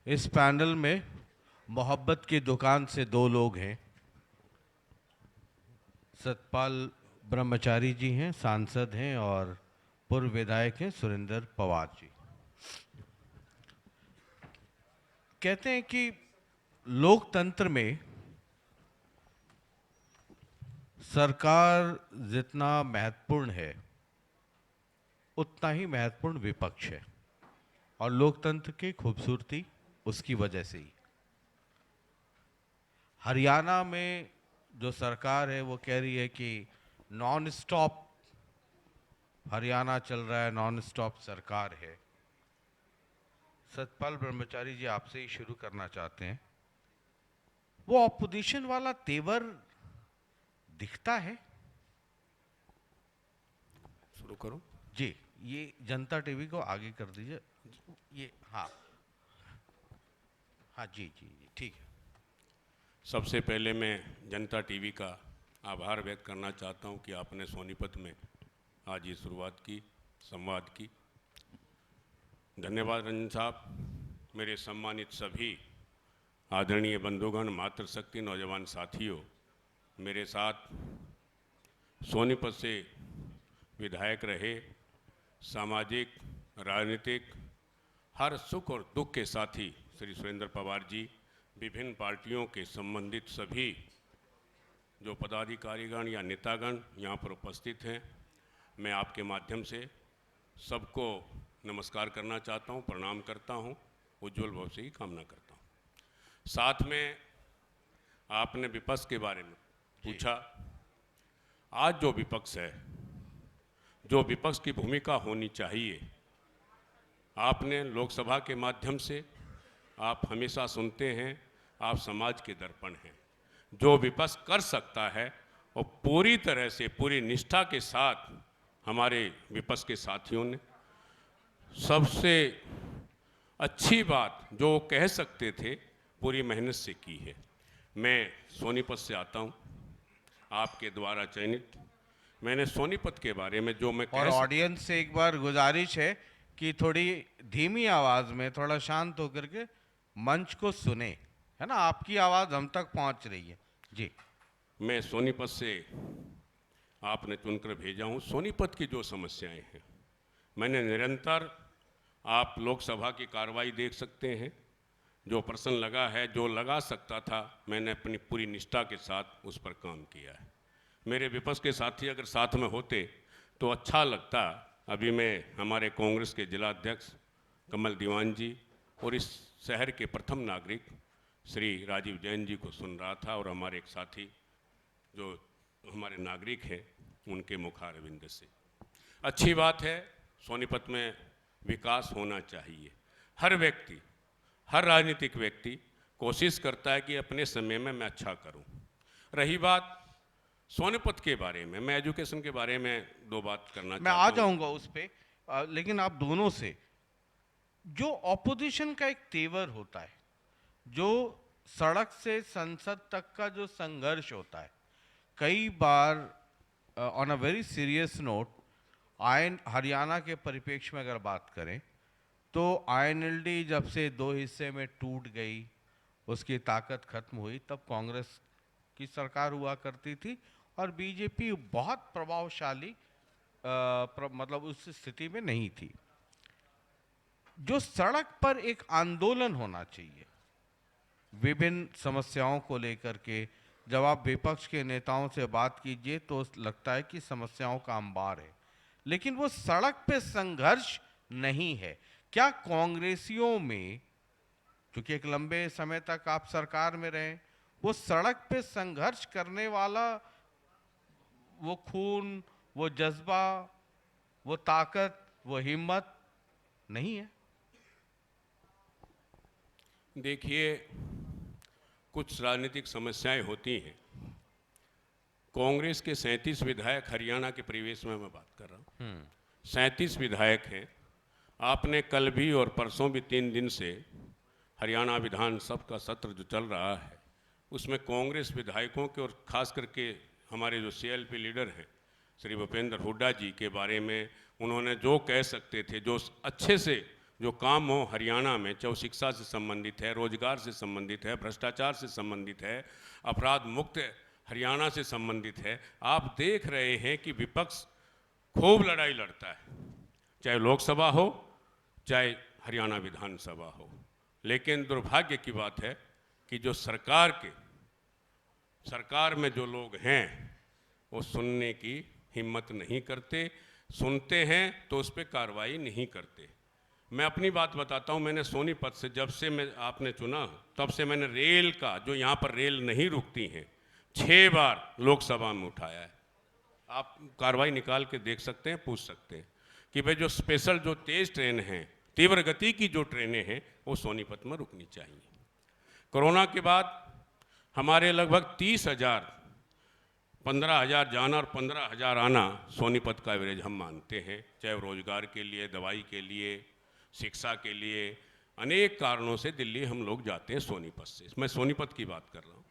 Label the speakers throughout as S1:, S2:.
S1: इस पैनल में मोहब्बत की दुकान से दो लोग हैं। सतपाल ब्रह्मचारी जी हैं, सांसद हैं, और पूर्व विधायक हैं सुरेंद्र पवार जी। कहते हैं कि लोकतंत्र में सरकार जितना महत्वपूर्ण है उतना ही महत्वपूर्ण विपक्ष है, और लोकतंत्र की खूबसूरती उसकी वजह से ही। हरियाणा में जो सरकार है वो कह रही है कि नॉन स्टॉप हरियाणा चल रहा है, नॉन स्टॉप सरकार है। सतपाल ब्रह्मचारी जी, आपसे ही शुरू करना चाहते हैं। वो ऑपोजिशन वाला तेवर दिखता है?
S2: शुरू करूं?
S1: जी, ये जनता टीवी को आगे कर दीजिए। ये हाँ हाँ, जी जी जी, ठीक है।
S2: सबसे पहले मैं जनता टीवी का आभार व्यक्त करना चाहता हूं कि आपने सोनीपत में आज ये शुरुआत की, संवाद की। धन्यवाद रंजन साहब। मेरे सम्मानित सभी आदरणीय बंधुगण, मातृशक्ति नौजवान साथियों, मेरे साथ सोनीपत से विधायक रहे, सामाजिक, राजनीतिक, हर सुख और दुख के साथी श्री सुरेंद्र पवार जी, विभिन्न पार्टियों के संबंधित सभी जो पदाधिकारीगण या नेतागण यहाँ पर उपस्थित हैं, मैं आपके माध्यम से सबको नमस्कार करना चाहता हूँ, प्रणाम करता हूँ, उज्जवल भविष्य की कामना करता हूँ। साथ में आपने विपक्ष के बारे में पूछा। आज जो विपक्ष है, जो विपक्ष की भूमिका होनी चाहिए, आपने लोकसभा के माध्यम से आप हमेशा सुनते हैं, आप समाज के दर्पण हैं। जो विपक्ष कर सकता है वो पूरी तरह से, पूरी निष्ठा के साथ हमारे विपक्ष के साथियों ने सबसे अच्छी बात जो कह सकते थे पूरी मेहनत से की है। मैं सोनीपत से आता हूँ, आपके द्वारा चयनित। मैंने सोनीपत के बारे में जो मैं
S1: और
S2: कह
S1: ऑडियंस से एक बार गुजारिश है कि थोड़ी धीमी आवाज में, थोड़ा शांत होकर के मंच को सुने, है ना। आपकी आवाज हम तक पहुंच रही है जी।
S2: मैं सोनीपत से आपने चुनकर भेजा हूँ। सोनीपत की जो समस्याएं हैं, मैंने निरंतर, आप लोकसभा की कार्रवाई देख सकते हैं, जो प्रश्न लगा है, जो लगा सकता था, मैंने अपनी पूरी निष्ठा के साथ उस पर काम किया है। मेरे विपक्ष के साथी अगर साथ में होते तो अच्छा लगता। अभी मैं हमारे कांग्रेस के जिला अध्यक्ष कमल दीवान जी और इस शहर के प्रथम नागरिक श्री राजीव जैन जी को सुन रहा था, और हमारे एक साथी जो हमारे नागरिक हैं उनके मुखारविंद से। अच्छी बात है, सोनीपत में विकास होना चाहिए। हर व्यक्ति, हर राजनीतिक व्यक्ति कोशिश करता है कि अपने समय में मैं अच्छा करूं। रही बात सोनीपत के बारे में, मैं एजुकेशन के बारे में दो बात करना
S1: मैं आ
S2: चाहता हूं।
S1: जाऊंगा उस पे, लेकिन आप दोनों से, जो ऑपोजिशन का एक तेवर होता है, जो सड़क से संसद तक का जो संघर्ष होता है, कई बार on a very serious note, आयन हरियाणा के परिप्रेक्ष्य में अगर बात करें तो आईएनएलडी जब से दो हिस्से में टूट गई, उसकी ताकत खत्म हुई, तब कांग्रेस की सरकार हुआ करती थी और बीजेपी बहुत प्रभावशाली मतलब उस स्थिति में नहीं थी। जो सड़क पर एक आंदोलन होना चाहिए विभिन्न समस्याओं को लेकर के, जब आप विपक्ष के नेताओं से बात कीजिए तो लगता है कि समस्याओं का अंबार है, लेकिन वो सड़क पे संघर्ष नहीं है। क्या कांग्रेसियों में, क्योंकि एक लंबे समय तक आप सरकार में रहे, वो सड़क पे संघर्ष करने वाला वो खून, वो जज्बा, वो ताकत, वो हिम्मत नहीं है?
S2: देखिए, कुछ राजनीतिक समस्याएं होती हैं। कांग्रेस के 37 विधायक, हरियाणा के परिवेश में मैं बात कर रहा हूँ, 37 विधायक हैं। आपने कल भी और परसों भी 3 दिन से हरियाणा विधानसभा का सत्र जो चल रहा है, उसमें कांग्रेस विधायकों के और खास करके हमारे जो सीएलपी लीडर हैं श्री भूपेंद्र हुड्डा जी के बारे में उन्होंने जो कह सकते थे, जो अच्छे से जो काम हो हरियाणा में, चाहे वो शिक्षा से संबंधित है, रोजगार से संबंधित है, भ्रष्टाचार से संबंधित है, अपराध मुक्त हरियाणा से संबंधित है, आप देख रहे हैं कि विपक्ष खूब लड़ाई लड़ता है, चाहे लोकसभा हो चाहे हरियाणा विधानसभा हो। लेकिन दुर्भाग्य की बात है कि जो सरकार में जो लोग हैं वो सुनने की हिम्मत नहीं करते, सुनते हैं तो उस पर कार्रवाई नहीं करते। मैं अपनी बात बताता हूँ, मैंने सोनीपत से जब से मैं आपने चुना तब से मैंने रेल का, जो यहाँ पर रेल नहीं रुकती हैं, 6 बार लोकसभा में उठाया है। आप कार्रवाई निकाल के देख सकते हैं, पूछ सकते हैं कि भाई जो स्पेशल जो तेज़ ट्रेन हैं, तीव्र गति की जो ट्रेनें हैं वो सोनीपत में रुकनी चाहिए। कोरोना के बाद हमारे लगभग 30,000, 15,000 जाना और 15,000 आना सोनीपत का एवरेज हम मानते हैं, चाहे रोजगार के लिए, दवाई के लिए, शिक्षा के लिए, अनेक कारणों से दिल्ली हम लोग जाते हैं सोनीपत से। मैं सोनीपत की बात कर रहा हूँ।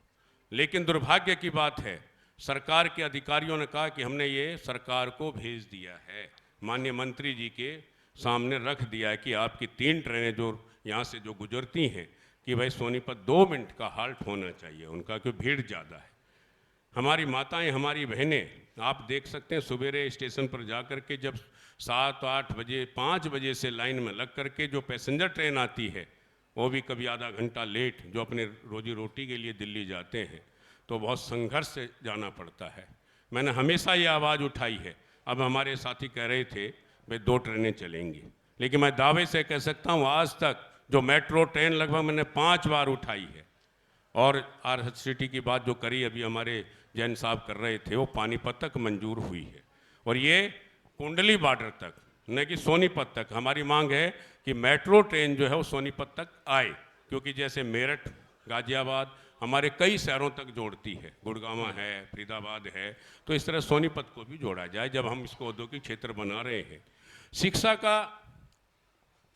S2: लेकिन दुर्भाग्य की बात है, सरकार के अधिकारियों ने कहा कि हमने ये सरकार को भेज दिया है, माननीय मंत्री जी के सामने रख दिया है कि आपकी 3 ट्रेनें जो यहाँ से जो गुजरती हैं कि भाई सोनीपत 2 मिनट का हाल्ट होना चाहिए उनका, क्योंकि भीड़ ज़्यादा है। हमारी माताएं, हमारी बहनें, आप देख सकते हैं सवेरे स्टेशन पर जा कर के जब 7-8 बजे, 5 बजे से लाइन में लग करके जो पैसेंजर ट्रेन आती है वो भी कभी आधा घंटा लेट, जो अपने रोजी रोटी के लिए दिल्ली जाते हैं तो बहुत संघर्ष से जाना पड़ता है। मैंने हमेशा ये आवाज़ उठाई है। अब हमारे साथी कह रहे थे भाई 2 ट्रेनें चलेंगी, लेकिन मैं दावे से कह सकता हूँ आज तक जो मेट्रो ट्रेन लगभग मैंने 5 बार उठाई है। और RCT की बात जो करी अभी हमारे जैन साहब कर रहे थे, वो पानीपत तक मंजूर हुई है और ये कुंडली बॉर्डर तक, न कि सोनीपत तक। हमारी मांग है कि मेट्रो ट्रेन जो है वो सोनीपत तक आए, क्योंकि जैसे मेरठ, गाजियाबाद हमारे कई शहरों तक जोड़ती है, गुड़गांव है, फरीदाबाद है, तो इस तरह सोनीपत को भी जोड़ा जाए जब हम इसको औद्योगिक क्षेत्र बना रहे हैं। शिक्षा का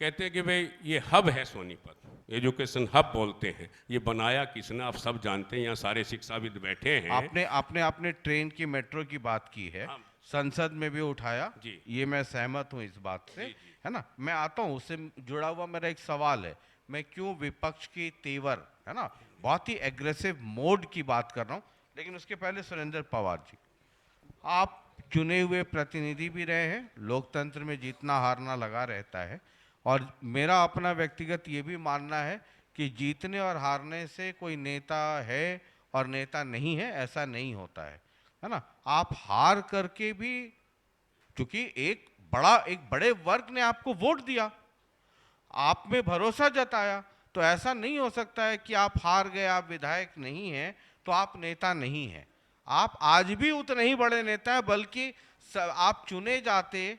S2: कहते हैं कि भाई ये हब है सोनीपत, एजुकेशन हब बोलते हैं। ये बनाया किसने आप सब जानते हैं, यहाँ सारे शिक्षाविद बैठे हैं।
S1: आपने ट्रेन की, मेट्रो की बात की है,
S2: हाँ।
S1: संसद में भी उठाया
S2: जी।
S1: ये मैं सहमत हूँ इस बात से,
S2: जी, जी।
S1: है ना। मैं आता हूँ, उससे जुड़ा हुआ मेरा एक सवाल है, मैं क्यों विपक्ष की तेवर, है ना, बहुत ही एग्रेसिव मोड की बात कर रहा हूँ। लेकिन उसके पहले सुरेंद्र पवार जी, आप चुने हुए प्रतिनिधि भी रहे हैं, लोकतंत्र में जीतना हारना लगा रहता है, और मेरा अपना व्यक्तिगत ये भी मानना है कि जीतने और हारने से कोई नेता है और नेता नहीं है ऐसा नहीं होता है ना। आप हार करके भी, क्योंकि एक बड़े वर्ग ने आपको वोट दिया, आप में भरोसा जताया, तो ऐसा नहीं हो सकता है कि आप हार गए, आप विधायक नहीं हैं तो आप नेता नहीं हैं। आप आज भी उतने ही बड़े नेता हैं, बल्कि आप चुने जाते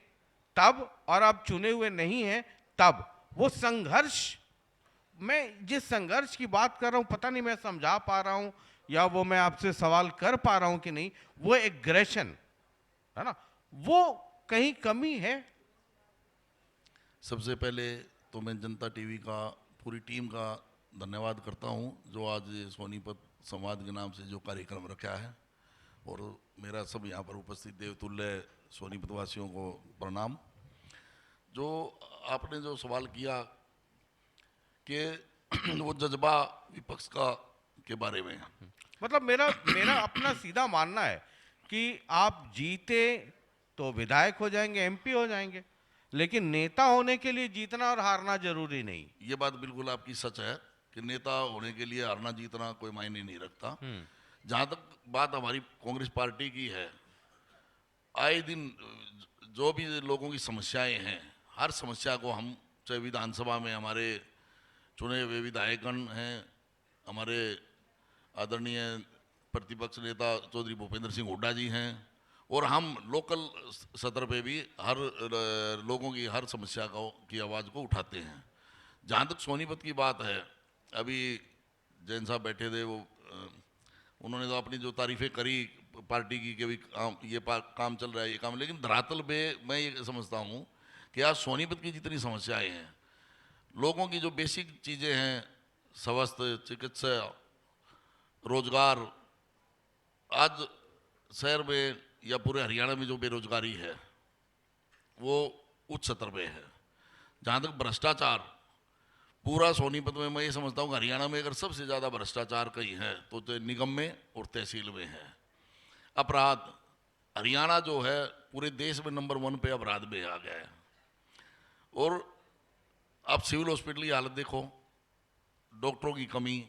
S1: तब और आप चुने हुए नहीं हैं तब। वो संघर्ष, मैं जिस संघर्ष की बात कर रहा हूं, पता नहीं मैं समझा पा रहा हूं या वो मैं आपसे सवाल कर पा रहा हूं कि नहीं, वो एग्रेशन है ना, वो कहीं कमी है।
S3: सबसे पहले तो मैं जनता टीवी का पूरी टीम का धन्यवाद करता हूं, जो आज ये सोनीपत संवाद के नाम से जो कार्यक्रम रखा है, और मेरा सब यहाँ पर उपस्थित देवतुल्य सोनीपत वासियों को प्रणाम। जो आपने जो सवाल किया कि वो जज्बा विपक्ष का के बारे में,
S1: मतलब मेरा अपना सीधा मानना है कि आप जीते तो विधायक हो जाएंगे, एमपी हो जाएंगे, लेकिन नेता होने के लिए जीतना और हारना जरूरी नहीं।
S3: ये बात बिल्कुल आपकी सच है कि नेता होने के लिए हारना जीतना कोई मायने नहीं रखता। जहाँ तक बात हमारी कांग्रेस पार्टी की है, आए दिन जो भी लोगों की समस्याएं हैं, हर समस्या को हम, चाहे विधानसभा में हमारे चुने हुए विधायकगण हैं, हमारे आदरणीय प्रतिपक्ष नेता चौधरी भूपेंद्र सिंह हुड्डा जी हैं, और हम लोकल सतर पे भी हर लोगों की हर समस्या की आवाज़ को उठाते हैं। जहाँ तक सोनीपत की बात है, अभी जैन साहब बैठे थे, वो उन्होंने तो अपनी जो तारीफ़ें करी पार्टी की कि भी काम चल रहा है, ये काम, लेकिन धरातल पे मैं ये समझता हूँ कि आज सोनीपत की जितनी समस्याएं हैं, लोगों की जो बेसिक चीज़ें हैं, स्वास्थ्य, चिकित्सा, रोजगार, आज शहर में या पूरे हरियाणा में जो बेरोजगारी है वो उच्च स्तर पे है। जहाँ तक भ्रष्टाचार, पूरा सोनीपत में मैं ये समझता हूँ कि हरियाणा में अगर सबसे ज़्यादा भ्रष्टाचार कहीं है तो निगम में और तहसील में है। अपराध, हरियाणा जो है पूरे देश में नंबर 1 पे अपराध में आ गया है। और आप सिविल हॉस्पिटल की हालत देखो, डॉक्टरों की कमी,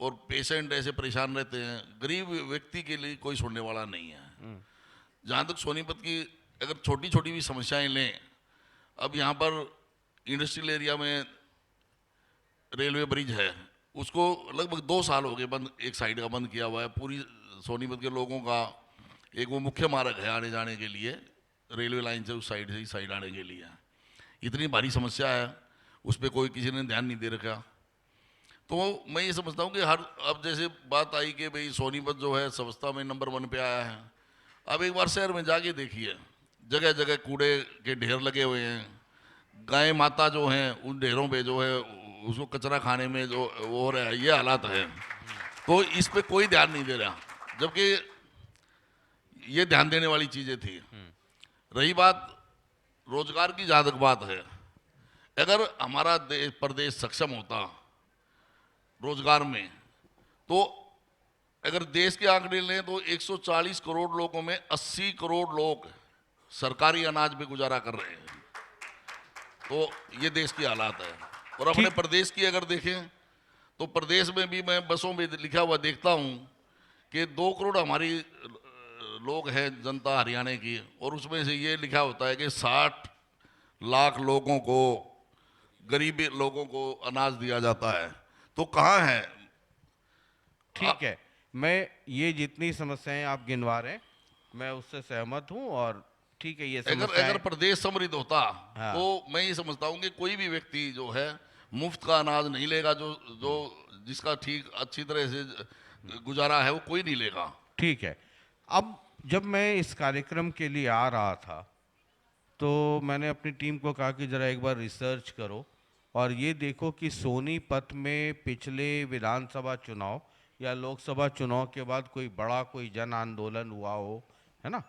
S3: और पेशेंट ऐसे परेशान रहते हैं, गरीब व्यक्ति के लिए कोई सुनने वाला नहीं है। जहाँ तक सोनीपत की अगर छोटी छोटी भी समस्याएं लें, अब यहाँ पर इंडस्ट्रियल एरिया में रेलवे ब्रिज है, उसको लगभग 2 साल हो गए बंद, एक साइड का बंद किया हुआ है। पूरी सोनीपत के लोगों का एक वो मुख्य मार्ग है आने जाने के लिए, रेलवे लाइन से उस साइड से इस साइड आने के लिए। इतनी भारी समस्या है, उस पर कोई किसी ने ध्यान नहीं दे रखा। तो मैं ये समझता हूँ कि अब जैसे बात आई कि भाई सोनीपत जो है स्वच्छता में नंबर 1 पे आया है, अब एक बार शहर में जाके देखिए, जगह जगह कूड़े के ढेर लगे हुए हैं। गाय माता जो हैं उन ढेरों पे जो है उसको कचरा खाने में जो वो हो रहा है, ये हालात है। तो इस पे कोई ध्यान नहीं दे रहा, जबकि ये ध्यान देने वाली चीजें थी। रही बात रोजगार की, जहाँ तक बात है, अगर हमारा प्रदेश सक्षम होता रोजगार में, तो अगर देश के आंकड़े लें तो 140 करोड़ लोगों में 80 करोड़ लोग सरकारी अनाज पे गुजारा कर रहे हैं। तो ये देश की हालात है। और अपने प्रदेश की अगर देखें तो प्रदेश में भी मैं बसों में लिखा हुआ देखता हूँ कि 2 करोड़ हमारी लोग हैं जनता हरियाणा की, और उसमें से ये लिखा होता है कि 60 लाख लोगों को, गरीब लोगों को अनाज दिया जाता है। तो कहाँ है?
S1: ठीक है, मैं ये जितनी समस्याएं आप गिनवा रहे हैं मैं उससे सहमत हूं, और ठीक है ये समस्याएं
S3: अगर प्रदेश समृद्ध होता
S1: हाँ।
S3: तो मैं ये समझता हूँ कि कोई भी व्यक्ति जो है मुफ्त का अनाज नहीं लेगा, जो जिसका ठीक अच्छी तरह से गुजारा है वो कोई नहीं लेगा।
S1: ठीक है। अब जब मैं इस कार्यक्रम के लिए आ रहा था तो मैंने अपनी टीम को कहा कि ज़रा एक बार रिसर्च करो और ये देखो कि सोनीपत में पिछले विधानसभा चुनाव या लोकसभा चुनाव के बाद कोई बड़ा कोई जन आंदोलन हुआ हो, है ना।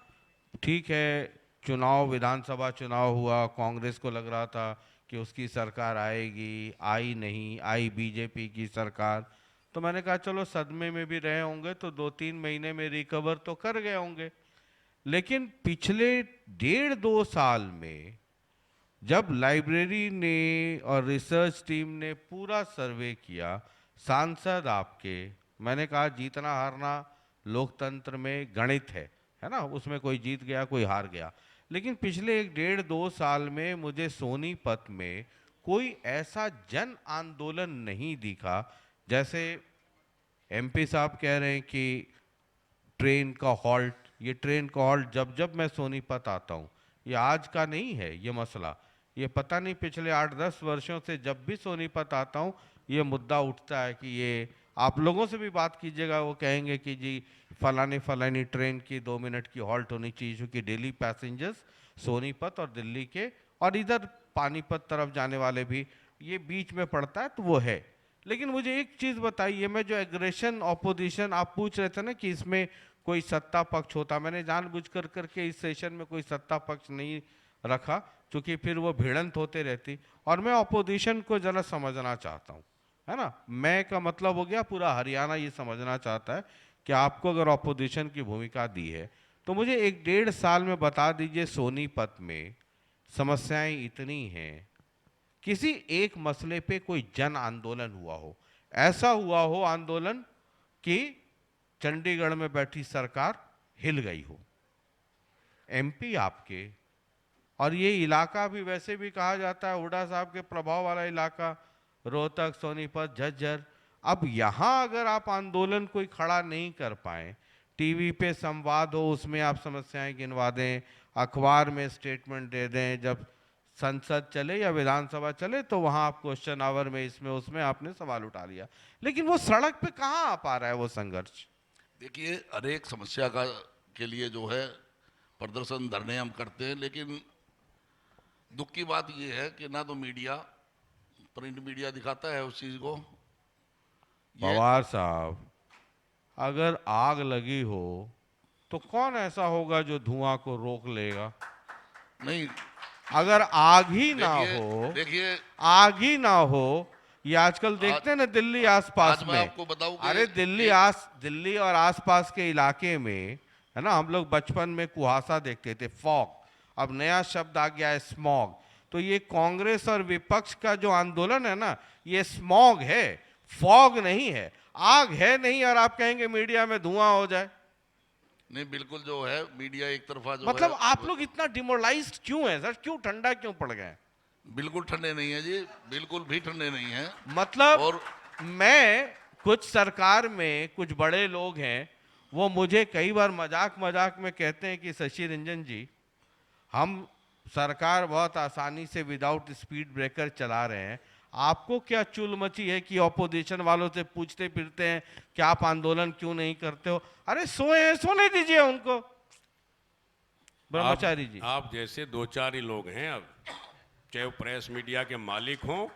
S1: ठीक है, चुनाव विधानसभा चुनाव हुआ, कांग्रेस को लग रहा था कि उसकी सरकार आएगी, आई नहीं, आई बीजेपी की सरकार। तो मैंने कहा चलो सदमे में भी रहे होंगे तो 2-3 महीने में रिकवर तो कर गए होंगे। लेकिन पिछले 1.5-2 साल में जब लाइब्रेरी ने और रिसर्च टीम ने पूरा सर्वे किया, सांसद आपके, मैंने कहा जीतना हारना लोकतंत्र में गणित है ना, उसमें कोई जीत गया कोई हार गया। लेकिन पिछले 1.5-2 साल में मुझे सोनीपत में कोई ऐसा जन आंदोलन नहीं दिखा। जैसे एमपी साहब कह रहे हैं कि ट्रेन का हॉल्ट, ये ट्रेन का हॉल्ट जब जब मैं सोनीपत आता हूँ, ये आज का नहीं है ये मसला, ये पता नहीं पिछले 8-10 वर्षों से जब भी सोनीपत आता हूँ ये मुद्दा उठता है कि ये, आप लोगों से भी बात कीजिएगा वो कहेंगे कि जी फलानी ट्रेन की 2 मिनट की हॉल्ट होनी चाहिए, क्योंकि डेली पैसेंजर्स सोनीपत और दिल्ली के और इधर पानीपत तरफ जाने वाले भी ये बीच में पड़ता है, तो वो है। लेकिन मुझे एक चीज़ बताइए, मैं जो एग्रेशन ऑपोजिशन आप पूछ रहे थे ना कि इसमें कोई सत्ता पक्ष होता, मैंने जानबूझ कर करके इस सेशन में कोई सत्ता पक्ष नहीं रखा क्योंकि फिर वो भिड़ंत होते रहती, और मैं ऑपोजिशन को जरा समझना चाहता हूँ, है ना। मैं का मतलब हो गया पूरा हरियाणा ये समझना चाहता है कि आपको अगर ऑपोजिशन की भूमिका दी है तो मुझे 1-1.5 साल में बता दीजिए सोनीपत में समस्याएं इतनी हैं, किसी एक मसले पे कोई जन आंदोलन हुआ हो, ऐसा हुआ हो आंदोलन कि चंडीगढ़ में बैठी सरकार हिल गई हो। एमपी आपके, और ये इलाका भी वैसे भी कहा जाता है हुड्डा साहब के प्रभाव वाला इलाका, रोहतक, सोनीपत, झज्जर। अब यहाँ अगर आप आंदोलन कोई खड़ा नहीं कर पाए, टीवी पे संवाद हो उसमें आप समस्याएं गिनवा दें, अखबार में स्टेटमेंट दे दें, जब संसद चले या विधानसभा चले तो वहाँ आप क्वेश्चन आवर में इसमें उसमें आपने सवाल उठा लिया, लेकिन वो सड़क पे कहाँ आ पा रहा है वो संघर्ष।
S3: देखिए, हर एक समस्या के लिए जो है प्रदर्शन धरने हम करते हैं, लेकिन दुख की बात यह है कि ना तो मीडिया, प्रिंट मीडिया दिखाता है उस चीज को।
S1: पवार साहब, अगर आग लगी हो तो कौन ऐसा होगा जो धुआं को रोक लेगा?
S3: नहीं,
S1: अगर आग ही ना हो,
S3: देखिए
S1: आग ही ना हो, ये आजकल देखते हैं ना दिल्ली आसपास
S3: आज मैं
S1: में।
S3: आपको बताऊं कि
S1: अरे दिल्ली और आसपास के इलाके में, है ना, हम लोग बचपन में कुहासा देखते थे, फॉग। अब नया शब्द आ गया है स्मॉग। तो ये कांग्रेस और विपक्ष का जो आंदोलन है ना, ये स्मॉग है, फॉग नहीं है। आग है नहीं और आप कहेंगे मीडिया में धुआं हो जाए।
S3: नहीं, बिल्कुल जो है मीडिया एक तरफा जो
S1: मतलब
S3: है,
S1: आप लोग इतना डिमोरलाइज्ड क्यों है सर? क्यों ठंडा क्यों पड़ गए?
S3: बिल्कुल ठंडे नहीं है जी, बिल्कुल भी ठंडे नहीं है।
S1: मतलब
S3: और
S1: मैं, कुछ सरकार में कुछ बड़े लोग हैं, वो मुझे कई बार मजाक मजाक में कहते हैं कि शशि रंजन जी, हम सरकार बहुत आसानी से विदाउट स्पीड ब्रेकर चला रहे हैं, आपको क्या चुल मची है कि ऑपोजिशन वालों से पूछते फिरते हैं कि आप आंदोलन क्यों नहीं करते हो? अरे सोए हैं, सोने दीजिए उनको। ब्रह्मचारी जी,
S2: आप जैसे दो चार ही लोग हैं अब, चाहे वो प्रेस मीडिया के मालिक हों,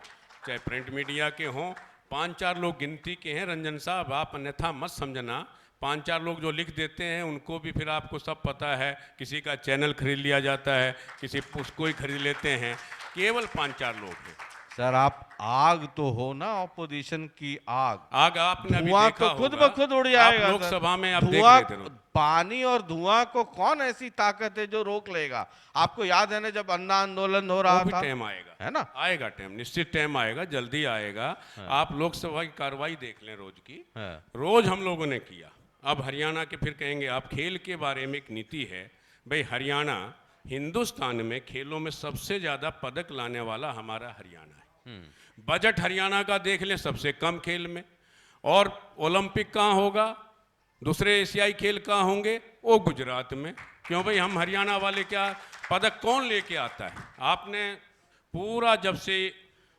S2: चाहे प्रिंट मीडिया के हों, 5-4 लोग गिनती के हैं रंजन साहब, आप अन्यथा मत समझना। 5-4 लोग जो लिख देते हैं उनको भी फिर आपको सब पता है, किसी का चैनल खरीद लिया जाता है, किसी उसको ही खरीद लेते हैं, केवल 5-4 लोग हैं।
S1: सर आप आग तो हो ना, ऑपोजिशन की आग।
S2: आग आपने अभी
S1: धुआं
S2: देखा
S1: तो खुद
S2: होगा,
S1: ब खुद उड़ जाएगा
S2: आप
S1: सर।
S2: लोकसभा में आप देख
S1: धुआं,
S2: रहे थे रोज।
S1: पानी और धुआं को कौन ऐसी ताकत है जो रोक लेगा? आपको याद है ना जब अन्ना आंदोलन हो
S2: वो
S1: रहा
S2: भी
S1: था,
S2: टाइम आएगा,
S1: है ना?
S2: आएगा टाइम, निश्चित टाइम आएगा, जल्दी आएगा। आप लोकसभा की कार्रवाई देख लें रोज की,
S1: हाँ।
S2: रोज हम लोगों ने किया। अब हरियाणा के फिर कहेंगे आप, खेल के बारे में एक नीति है भाई, हरियाणा हिंदुस्तान में खेलों में सबसे ज्यादा पदक लाने वाला हमारा हरियाणा है। बजट हरियाणा का देख लें, सबसे कम खेल में। और ओलंपिक कहाँ होगा, दूसरे एशियाई खेल कहाँ होंगे, वो गुजरात में। क्यों भाई, हम हरियाणा वाले क्या पदक कौन लेके आता है? आपने पूरा जब से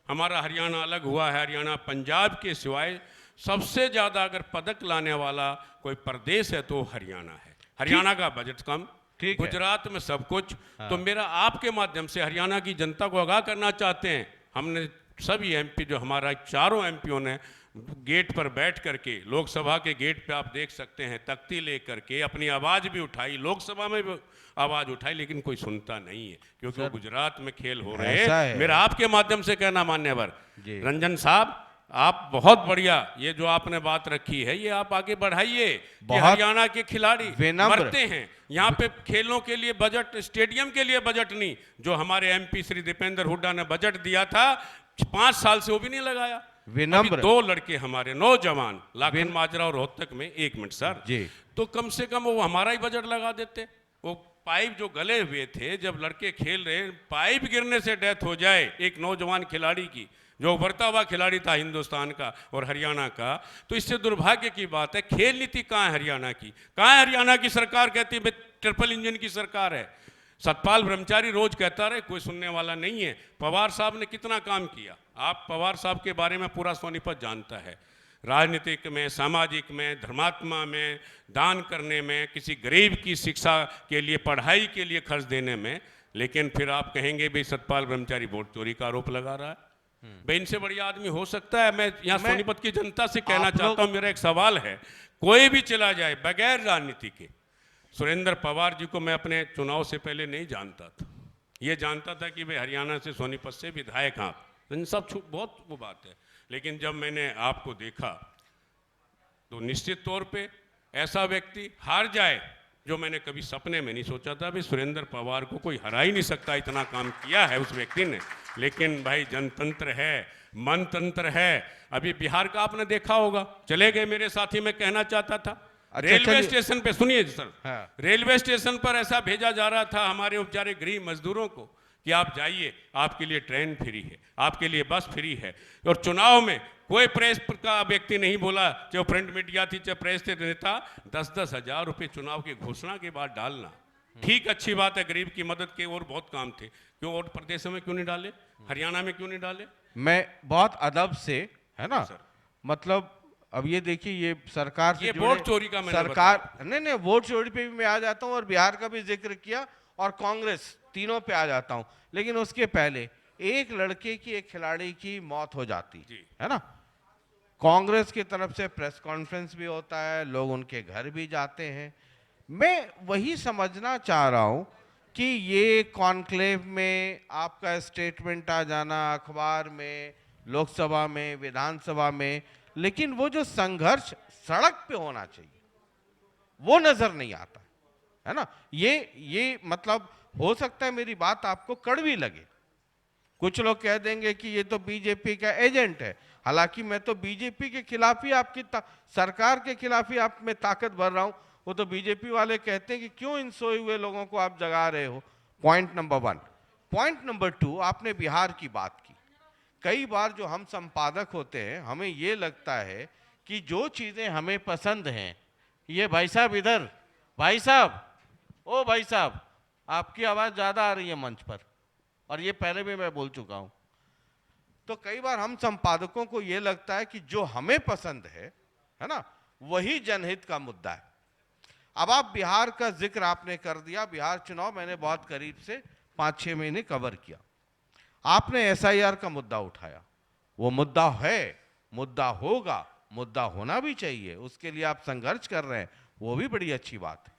S2: हमारा हरियाणा अलग हुआ है, हरियाणा पंजाब के सिवाय सबसे ज़्यादा अगर पदक लाने वाला कोई प्रदेश है तो हरियाणा है। हरियाणा का बजट कम,
S1: ठीक है।
S2: गुजरात में सब कुछ। तो मेरा आपके माध्यम से हरियाणा की जनता को आगाह करना चाहते हैं, हमने सभी एमपी, जो हमारा चारों एमपीओ ने गेट पर बैठ करके, लोकसभा के गेट पे आप देख सकते हैं, तख्ती ले करके अपनी आवाज भी उठाई, लोकसभा में भी आवाज उठाई, लेकिन कोई सुनता नहीं है क्योंकि वो गुजरात में खेल हो रहे
S1: ऐसा
S2: हैं।
S1: है।
S2: मेरा आपके माध्यम से कहना मान्यवर
S1: जी।
S2: रंजन साहब, आप बहुत बढ़िया ये जो आपने बात रखी है, ये आप आगे बढ़ाइए कि
S1: बहुत
S2: हरियाणा के खिलाड़ी
S1: विनम्र।
S2: मरते हैं यहाँ पे खेलों के लिए बजट, स्टेडियम के लिए बजट नहीं, जो हमारे एमपी श्री दीपेंद्र हुड्डा ने बजट दिया था 5 साल से वो भी नहीं लगाया।
S1: विनम्र।
S2: अभी 2 लड़के हमारे नौजवान लाखन माजरा और रोहतक में, 1 मिनट सर
S1: जी,
S2: तो कम से कम वो हमारा ही बजट लगा देते। वो पाइप जो गले हुए थे, जब लड़के खेल रहे, पाइप गिरने से डेथ हो जाए एक नौजवान खिलाड़ी की, जो उभरता हुआ खिलाड़ी था हिंदुस्तान का और हरियाणा का, तो इससे दुर्भाग्य की बात है। खेल नीति कहाँ है हरियाणा की? कहाँ है हरियाणा की सरकार? कहती है ट्रिपल इंजन की सरकार है। सतपाल ब्रह्मचारी रोज कहता रहे, कोई सुनने वाला नहीं है। पवार साहब ने कितना काम किया, आप पवार साहब के बारे में पूरा सोनीपत जानता है। राजनीतिक में, सामाजिक में, धर्मात्मा में, दान करने में, किसी गरीब की शिक्षा के लिए, पढ़ाई के लिए खर्च देने में। लेकिन फिर आप कहेंगे भाई सतपाल ब्रह्मचारी वोट चोरी का आरोप लगा रहा है। भाई इनसे बढ़िया आदमी हो सकता है? मैं यहाँ सोनीपत की जनता से कहना चाहता हूँ, मेरा एक सवाल है, कोई भी चला जाए बगैर राजनीति के। सुरेंद्र पवार जी को मैं अपने चुनाव से पहले नहीं जानता था, ये जानता था कि भाई हरियाणा से, सोनीपत से विधायक आप, इन सब बहुत वो बात है। लेकिन जब मैंने आपको देखा तो निश्चित तौर पे ऐसा व्यक्ति हार जाए, जो मैंने कभी सपने में नहीं सोचा था। भाई सुरेंद्र पवार को कोई हरा ही नहीं सकता, इतना काम किया है उस व्यक्ति ने। लेकिन भाई जनतंत्र है, मनतंत्र है। अभी बिहार का आपने देखा होगा, चले गए मेरे साथी, मैं कहना चाहता था रेलवे स्टेशन पे, सुनिए सर,
S1: हाँ।
S2: रेलवे स्टेशन पर ऐसा भेजा जा रहा था हमारे बेचारे गरीब मजदूरों को कि आप जाइए, आपके लिए ट्रेन फ्री है, आपके लिए बस फ्री है। और चुनाव में कोई प्रेस का व्यक्ति नहीं बोला, चाहे प्रिंट मीडिया थी, चाहे प्रेस थे, नेता 10-10 हजार रुपये चुनाव की घोषणा के बाद डालना ठीक, अच्छी बात है, गरीब की मदद के और बहुत काम थे, क्यों और प्रदेशों में क्यों नहीं डाले, हरियाणा में क्यों नहीं डाले?
S1: मैं बहुत अदब से, है ना
S2: सर।
S1: मतलब अब ये देखिए, ये सरकार से
S2: ये
S1: जुड़े,
S2: वोट चोरी का मैंने
S1: सरकार नहीं, वोट चोरी पे भी मैं आ जाता हूँ, और बिहार का भी जिक्र किया, और कांग्रेस, तीनों पे आ जाता हूँ। लेकिन उसके पहले एक लड़के की, एक खिलाड़ी की मौत हो जाती है ना, कांग्रेस की तरफ से प्रेस कॉन्फ्रेंस भी होता है, लोग उनके घर भी जाते हैं। मैं वही समझना चाह रहा हूं कि ये कॉन्क्लेव में आपका स्टेटमेंट आ जाना अखबार में, लोकसभा में, विधानसभा में, लेकिन वो जो संघर्ष सड़क पे होना चाहिए वो नजर नहीं आता, है ना। ये मतलब हो सकता है मेरी बात आपको कड़वी लगे, कुछ लोग कह देंगे कि ये तो बीजेपी का एजेंट है, हालांकि मैं तो बीजेपी के खिलाफ ही आपकी सरकार के खिलाफ ही आप में ताकत भर रहा हूं। वो तो बीजेपी वाले कहते हैं कि क्यों इन सोए हुए लोगों को आप जगा रहे हो। Point number 1। पॉइंट नंबर 2, आपने बिहार की बात की। कई बार जो हम संपादक होते हैं हमें ये लगता है कि जो चीजें हमें पसंद हैं, ये भाई साहब इधर, भाई साहब, ओ भाई साहब, आपकी आवाज ज्यादा आ रही है मंच पर, और ये पहले भी मैं बोल चुका हूं। तो कई बार हम संपादकों को ये लगता है कि जो हमें पसंद है ना, वही जनहित का मुद्दा है। अब आप बिहार का जिक्र आपने कर दिया, बिहार चुनाव मैंने बहुत करीब से 5-6 महीने कवर किया। आपने एसआईआर का मुद्दा उठाया, वो मुद्दा है, मुद्दा होगा, मुद्दा होना भी चाहिए, उसके लिए आप संघर्ष कर रहे हैं, वो भी बड़ी अच्छी बात है।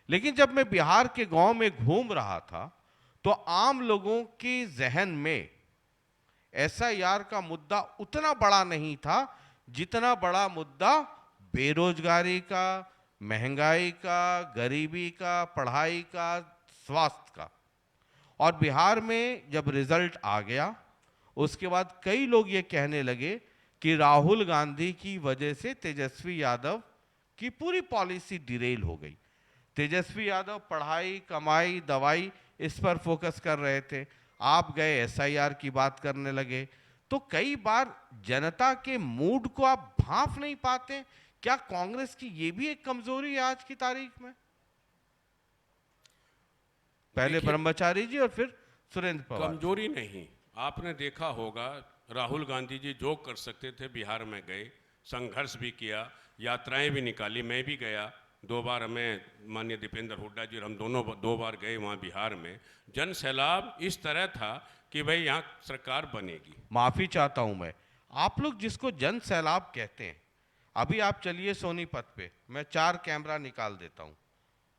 S1: लेकिन जब मैं बिहार के गांव में घूम रहा था तो आम लोगों के जहन में एसआईआर का मुद्दा उतना बड़ा नहीं था जितना बड़ा मुद्दा बेरोजगारी का, महंगाई का, गरीबी का, पढ़ाई का, स्वास्थ्य का। और बिहार में जब रिजल्ट आ गया उसके बाद कई लोग ये कहने लगे कि राहुल गांधी की वजह से तेजस्वी यादव की पूरी पॉलिसी डिरेल हो गई। तेजस्वी यादव पढ़ाई, कमाई, दवाई इस पर फोकस कर रहे थे, आप गए एसआईआर की बात करने लगे। तो कई बार जनता के मूड को आप भांप नहीं पाते। क्या कांग्रेस की ये भी एक कमजोरी है आज की तारीख में? पहले ब्रह्मचारी जी और फिर सुरेंद्र पवार।
S2: कमजोरी नहीं, आपने देखा होगा राहुल गांधी जी जो कर सकते थे बिहार में गए, संघर्ष भी किया, यात्राएं भी निकाली, मैं भी गया 2 बार, हमें माननीय दीपेंद्र हुड्डा जी और हम दोनों 2 बार गए वहाँ बिहार में। जन सैलाब इस तरह था कि भाई यहाँ सरकार बनेगी।
S1: माफी चाहता हूं मैं, आप लोग जिसको जन सैलाब कहते हैं, अभी आप चलिए सोनीपत पे, मैं 4 कैमरा निकाल देता हूं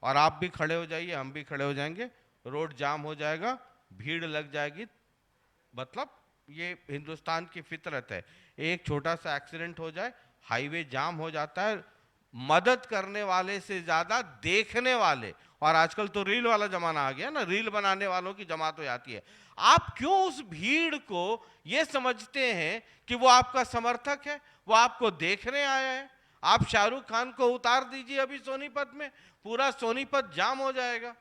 S1: और आप भी खड़े हो जाइए, हम भी खड़े हो जाएंगे, रोड जाम हो जाएगा, भीड़ लग जाएगी। मतलब ये हिंदुस्तान की फितरत है, एक छोटा सा एक्सीडेंट हो जाए, हाईवे जाम हो जाता है, मदद करने वाले से ज्यादा देखने वाले, और आजकल तो रील वाला जमाना आ गया ना, रील बनाने वालों की जमात हो जाती है। आप क्यों उस भीड़ को ये समझते हैं कि वो आपका समर्थक है, वो आपको देखने आया है? आप शाहरुख खान को उतार दीजिए अभी सोनीपत में, पूरा सोनीपत जाम हो जाएगा।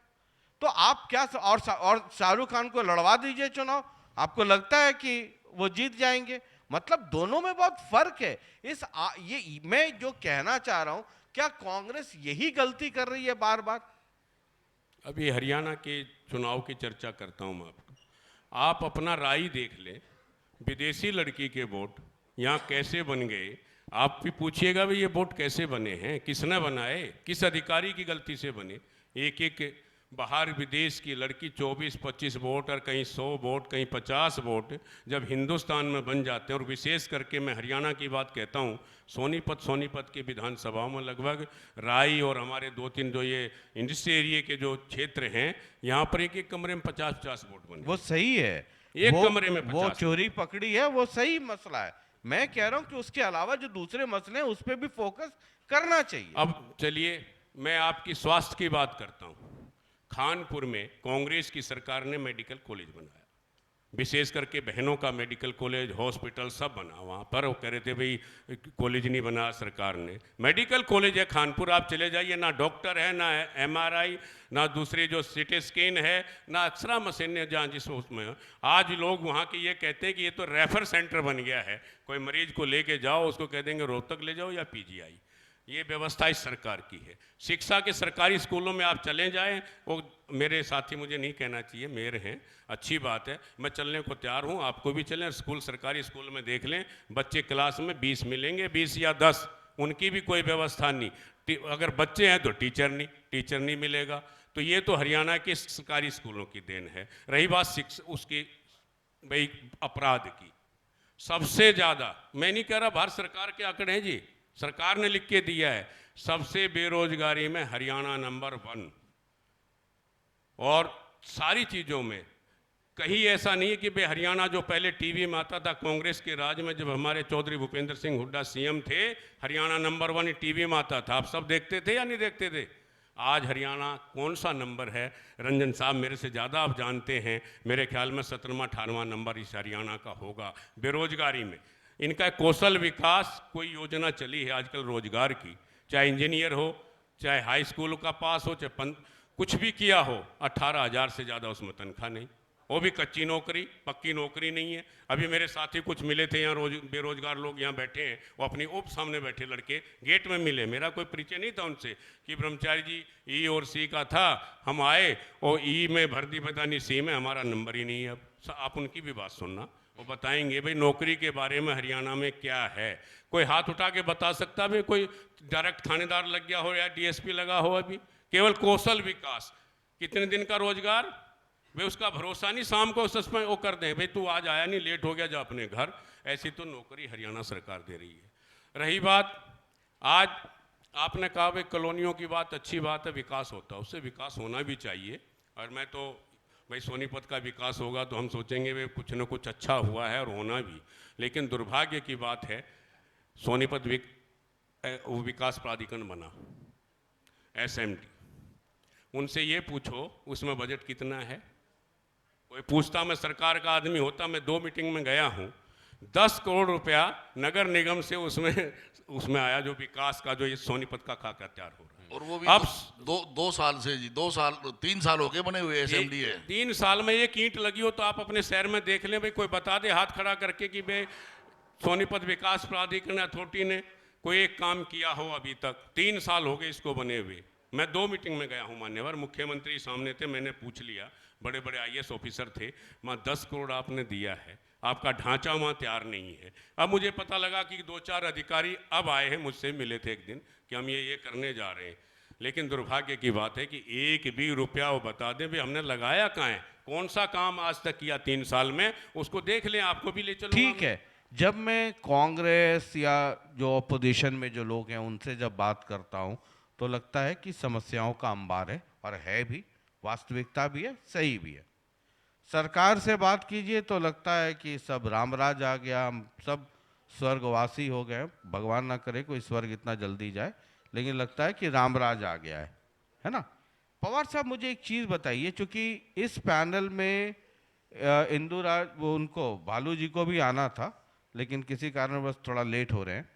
S1: तो आप क्या, और शाहरुख खान को लड़वा दीजिए चुनाव, आपको लगता है कि वो जीत जाएंगे? मतलब दोनों में बहुत फर्क है। ये मैं जो कहना चाह रहा हूं, क्या कांग्रेस यही गलती कर रही है बार बार?
S2: अभी हरियाणा के चुनाव की चर्चा करता हूं मैं आपको। आप अपना राय देख लें, विदेशी लड़की के वोट यहाँ कैसे बन गए। आप भी पूछिएगा भाई ये वोट कैसे बने हैं, किसने बनाए, किस अधिकारी की गलती से बने। एक एक बाहर विदेश की लड़की 24-25 वोट और कहीं 100 वोट, कहीं 50 वोट जब हिंदुस्तान में बन जाते हैं। और विशेष करके मैं हरियाणा की बात कहता हूँ, सोनीपत की विधानसभाओं में लगभग राई और हमारे 2-3 जो ये इंडस्ट्री एरिया के जो क्षेत्र हैं, यहाँ पर एक एक कमरे में 50-50 वोट बने।
S1: वो सही है,
S2: एक कमरे में 50।
S1: वो चोरी पकड़ी है, वो सही मसला है। मैं कह रहा हूं कि उसके अलावा जो दूसरे मसले हैं उस पर भी फोकस करना चाहिए।
S2: अब चलिए मैं आपकी स्वास्थ्य की बात करता हूँ। कानपुर में कांग्रेस की सरकार ने मेडिकल कॉलेज बनाया, विशेष करके बहनों का मेडिकल कॉलेज, हॉस्पिटल सब बना वहाँ पर। वो कह रहे थे भाई कॉलेज नहीं बना सरकार ने, मेडिकल कॉलेज है कानपुर। आप चले जाइए, ना डॉक्टर है, ना एमआरआई, ना दूसरे जो सीटी स्कैन है, ना एक्सरा मशीन है जहाँ जिस उसमें। आज लोग वहाँ के ये कहते हैं कि ये तो रेफर सेंटर बन गया है, कोई मरीज को लेके जाओ उसको कह देंगे रोहतक ले जाओ या पीजीआई। ये व्यवस्था इस सरकार की है। शिक्षा के सरकारी स्कूलों में आप चले जाएं, वो मेरे साथी, मुझे नहीं कहना चाहिए, मेयर हैं, अच्छी बात है, मैं चलने को तैयार हूं, आपको भी चलें। स्कूल, सरकारी स्कूल में देख लें, बच्चे क्लास में 20 मिलेंगे, 20 या 10, उनकी भी कोई व्यवस्था नहीं। अगर बच्चे हैं तो टीचर नहीं मिलेगा। तो ये तो हरियाणा के सरकारी स्कूलों की देन है। रही बात उसकी भाई अपराध की, सबसे ज़्यादा, मैं नहीं कह रहा भारत सरकार के आंकड़े हैं जी, सरकार ने लिख के दिया है, सबसे बेरोजगारी में हरियाणा नंबर 1। और सारी चीज़ों में कहीं ऐसा नहीं है कि भाई हरियाणा जो पहले टीवी में आता था कांग्रेस के राज में, जब हमारे चौधरी भूपेंद्र सिंह हुड्डा सीएम थे, हरियाणा नंबर 1 टीवी में आता था। आप सब देखते थे या नहीं देखते थे? आज हरियाणा कौन सा नंबर है? रंजन साहब मेरे से ज़्यादा आप जानते हैं, मेरे ख्याल में 17वां 18वां नंबर इस हरियाणा का होगा बेरोजगारी में। इनका कौशल विकास कोई योजना चली है आजकल रोजगार की, चाहे इंजीनियर हो, चाहे हाई स्कूल का पास हो, चाहे कुछ भी किया हो, 18,000 से ज़्यादा उसमें तनख्वाह नहीं, वो भी कच्ची नौकरी, पक्की नौकरी नहीं है। अभी मेरे साथी कुछ मिले थे यहाँ, बेरोजगार लोग यहाँ बैठे हैं, वो अपनी सामने बैठे लड़के गेट में मिले, मेरा कोई परिचय नहीं था उनसे कि ब्रह्मचारी जी ई और सी का था, हम आए और ई में भर दी, पता नहीं सी में हमारा नंबर ही नहीं है। अब आप उनकी भी बात सुनना, वो बताएंगे भाई नौकरी के बारे में हरियाणा में क्या है। कोई हाथ उठा के बता सकता भाई कोई डायरेक्ट थानेदार लग गया हो या डीएसपी लगा हो? अभी केवल कौशल विकास, कितने दिन का रोजगार, वे उसका भरोसा नहीं, शाम को सस्पेंड वो कर दें, भाई तू आज आया नहीं, लेट हो गया, जा अपने घर। ऐसी तो नौकरी हरियाणा सरकार दे रही है। रही बात, आज आपने कहा भाई कॉलोनियों की बात, अच्छी बात है, विकास होता है, उससे विकास होना भी चाहिए। और मैं तो भाई सोनीपत का विकास होगा तो हम सोचेंगे भाई कुछ न कुछ अच्छा हुआ है और होना भी। लेकिन दुर्भाग्य की बात है, सोनीपत विकास प्राधिकरण बना, SMT, उनसे ये पूछो उसमें बजट कितना है? कोई पूछता, मैं सरकार का आदमी होता, मैं 2 मीटिंग में गया हूँ, 10 करोड़ रुपया नगर निगम से उसमें आया, जो विकास का, जो ये सोनीपत का खाका तैयार हो रहा है।
S3: और वो भी
S2: अब
S3: दो साल से जी, 3 साल हो गए बने हुए SMD है।
S2: 3 साल में एक ईंट लगी हो तो आप अपने शहर में देख लें, भाई कोई बता दे हाथ खड़ा करके कि भाई सोनीपत विकास प्राधिकरण अथॉरिटी ने कोई एक काम किया हो अभी तक। 3 साल हो गए इसको बने हुए। मैं 2 मीटिंग में गया हूँ मान्यवर, मुख्यमंत्री सामने थे, मैंने पूछ लिया, बड़े बड़े IAS ऑफिसर थे, वहाँ 10 करोड़ आपने दिया है, आपका ढांचा वहाँ तैयार नहीं है। अब मुझे पता लगा कि 2-4 अधिकारी अब आए हैं, मुझसे मिले थे एक दिन कि हम ये करने जा रहे हैं। लेकिन दुर्भाग्य की बात है कि एक भी रुपया वो बता दें भाई हमने लगाया कहाँ है, कौन सा काम आज तक किया 3 साल में, उसको देख लें, आपको भी ले चलो।
S1: ठीक है, जब मैं कांग्रेस या जो अपोजिशन में जो लोग हैं उनसे जब बात करता हूं तो लगता है कि समस्याओं का अंबार है, और है भी, वास्तविकता भी है, सही भी है। सरकार से बात कीजिए तो लगता है कि सब रामराज आ गया, हम सब स्वर्गवासी हो गए। भगवान ना करे कोई स्वर्ग इतना जल्दी जाए, लेकिन लगता है कि रामराज आ गया है ना। पवार साहब मुझे एक चीज़ बताइए, चूंकि इस पैनल में इंदु राज, वो उनको भालू जी को भी आना था, लेकिन किसी कारण बस थोड़ा लेट हो रहे हैं।